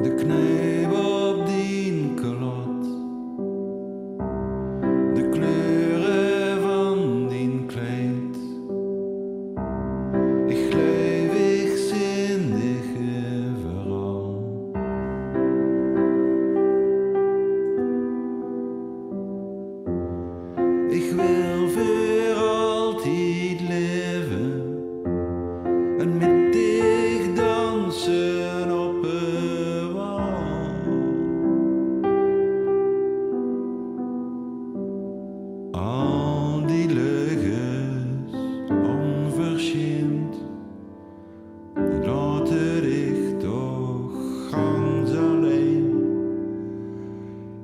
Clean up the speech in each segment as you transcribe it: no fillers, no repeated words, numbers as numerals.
de kneep op die kalot, de kleuren van die kleed. Ik leef ik zindig overal. Ik wil voor altijd leven en met dich dansen op een wal. Al die leugens onverschämt, die laten dich toch ganz alleen.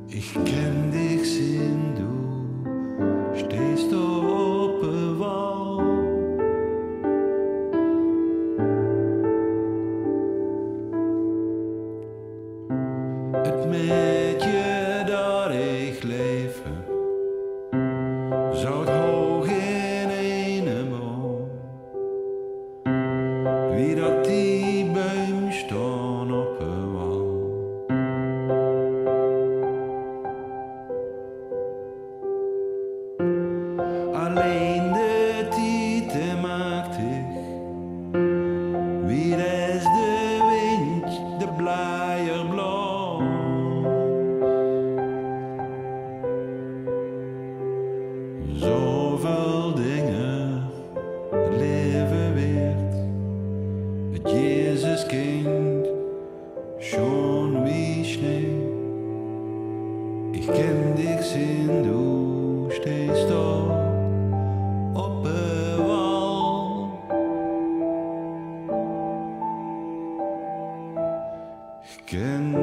Ich ken dich sin du stehst op een wal. Het met je dat ik leven, zout hoog in een boom. Wie dat die boom staan op een wal. Alleen de tieten maakt ik, wie is de wind, de blijer blaast. Zoveel dingen, het leven weert, het Jezuskind, schon wie Schnee. Ich ken dich sin du stehst da op een wal. Ik ken